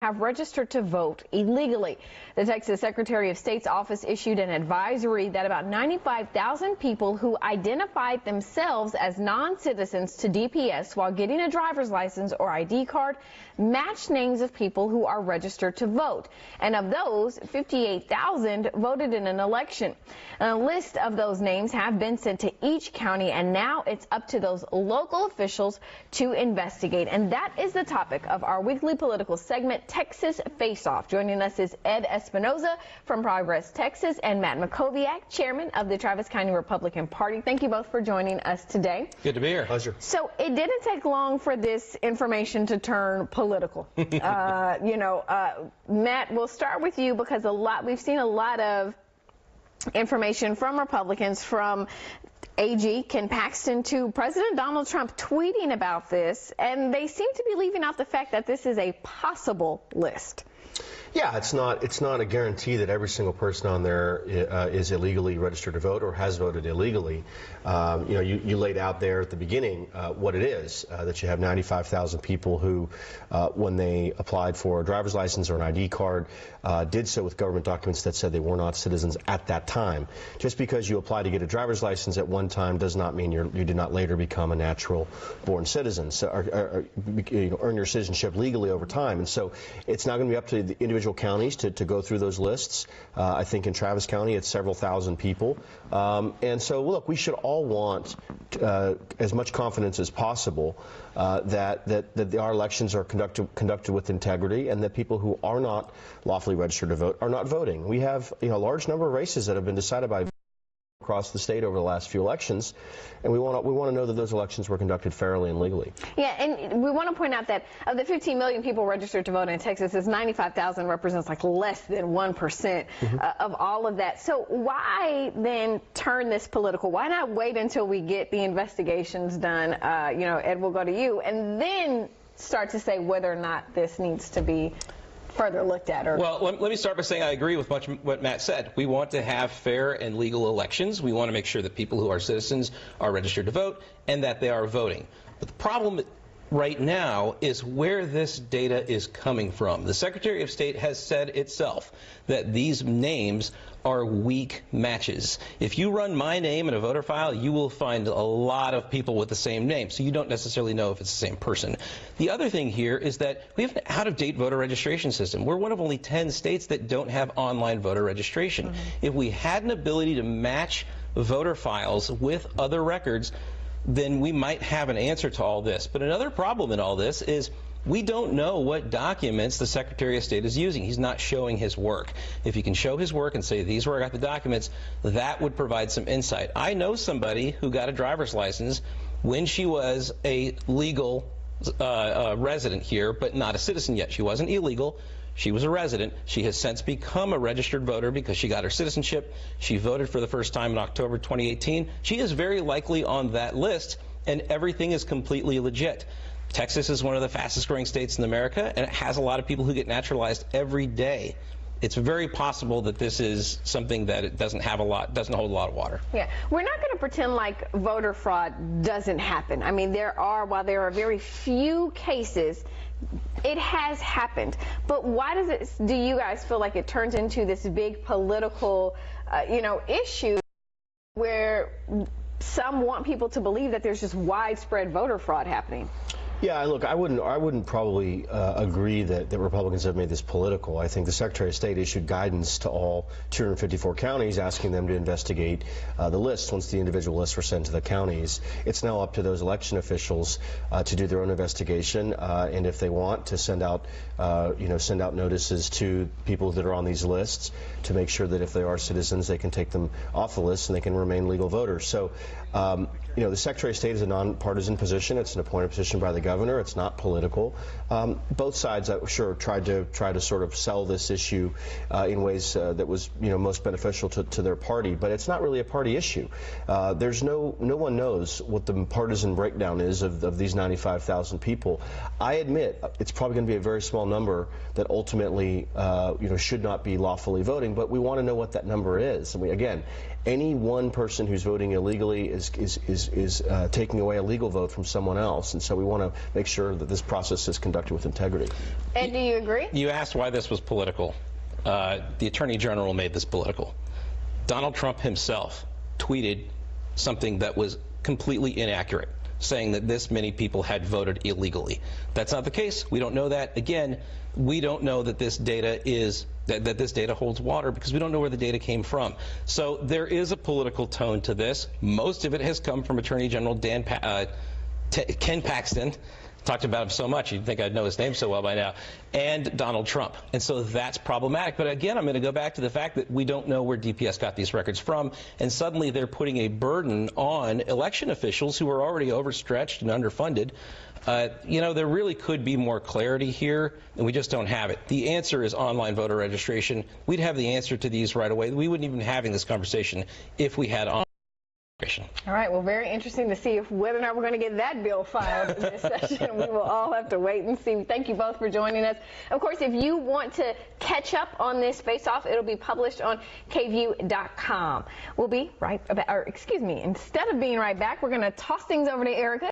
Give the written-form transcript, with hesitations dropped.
have registered to vote illegally. The Texas Secretary of State's office issued an advisory that about 95,000 people who identified themselves as non-citizens to DPS while getting a driver's license or ID card matched names of people who are registered to vote. And of those, 58,000 voted in an election. A list of those names have been sent to each county, and now it's up to those local officials to investigate. And that is the topic of our weekly political segment, Texas Face Off. Joining us is Ed Espinoza from Progress Texas and Matt Makoviak, chairman of the Travis County Republican Party. Thank you both for joining us today. Good to be here. Pleasure. So it didn't take long for this information to turn political. Matt, we'll start with you because we've seen a lot of information from Republicans, from AG Ken Paxton to President Donald Trump tweeting about this, and they seem to be leaving out the fact that this is a possible list. Yeah, it's not a guarantee that every single person on there is illegally registered to vote or has voted illegally. You laid out there at the beginning what it is, that you have 95,000 people who, when they applied for a driver's license or an ID card, did so with government documents that said they were not citizens at that time. Just because you apply to get a driver's license at one time does not mean you did not later become a natural-born citizen, or earn your citizenship legally over time. And so it's not going to be up to the individual counties to go through those lists. I think in Travis County it's several thousand people. And so, look, we should all want as much confidence as possible that our elections are conducted with integrity, and that people who are not lawfully registered to vote are not voting. We have a large number of races that have been decided by across the state over the last few elections, and we want to know that those elections were conducted fairly and legally. Yeah, and we want to point out that of the 15 million people registered to vote in Texas, 95,000 represents like less than 1% of all of that. So why then turn this political? Why not wait until we get the investigations done? Ed, we'll go to you, and then start to say whether or not this needs to be further looked at. Well, let me start by saying I agree with much what Matt said. We want to have fair and legal elections. We want to make sure that people who are citizens are registered to vote and that they are voting. But the problem right now is where this data is coming from. The Secretary of State has said itself that these names are weak matches. If you run my name in a voter file, you will find a lot of people with the same name, so you don't necessarily know if it's the same person. The other thing here is that we have an out-of-date voter registration system. We're one of only 10 states that don't have online voter registration. If we had an ability to match voter files with other records, then we might have an answer to all this. But another problem in all this is we don't know what documents the Secretary of State is using. He's not showing his work. If he can show his work and say, these are where I got the documents, that would provide some insight. I know somebody who got a driver's license when she was a legal resident here, but not a citizen yet. She wasn't illegal. She was a resident. She has since become a registered voter because she got her citizenship. She voted for the first time in October 2018. She is very likely on that list, and everything is completely legit. Texas is one of the fastest growing states in America, and it has a lot of people who get naturalized every day. It's very possible that this is something that it doesn't hold a lot of water. Yeah, we're not going to pretend like voter fraud doesn't happen. I mean, while there are very few cases, it has happened. But why do you guys feel like it turns into this big political, issue where some want people to believe that there's just widespread voter fraud happening? Yeah, look, I wouldn't probably agree that Republicans have made this political. I think the Secretary of State issued guidance to all 254 counties asking them to investigate the lists once the individual lists were sent to the counties. It's now up to those election officials to do their own investigation, and if they want to send out notices to people that are on these lists to make sure that if they are citizens, they can take them off the list and they can remain legal voters. So, the Secretary of State is a nonpartisan position. It's an appointed position by the governor. It's not political. Both sides, I'm sure, tried to sort of sell this issue in ways that was most beneficial to their party, but it's not really a party issue. There's no one knows what the partisan breakdown is of these 95,000 people. I admit it's probably going to be a very small number that ultimately should not be lawfully voting, but we want to know what that number is. And again, Any one person who's voting illegally is taking away a legal vote from someone else, and so we want to make sure that this process is conducted with integrity. And do you agree? You asked why this was political. The Attorney General made this political. Donald Trump himself tweeted something that was completely inaccurate, saying that this many people had voted illegally. That's not the case. We don't know that. Again, we don't know that this data is that this data holds water because we don't know where the data came from. So there is a political tone to this. Most of it has come from Attorney General Ken Paxton. Talked about him so much, you'd think I'd know his name so well by now, and Donald Trump. And so that's problematic. But again, I'm going to go back to the fact that we don't know where DPS got these records from, and suddenly they're putting a burden on election officials who are already overstretched and underfunded. You know, there really could be more clarity here, and we just don't have it. The answer is online voter registration. We'd have the answer to these right away. We wouldn't even be having this conversation if we had online registration. All right, well, very interesting to see whether or not we're going to get that bill filed in this session. We will all have to wait and see. Thank you both for joining us. Of course, if you want to catch up on this face-off, it'll be published on KVUE.com. We'll be right back, or excuse me, instead of being right back, we're going to toss things over to Erica.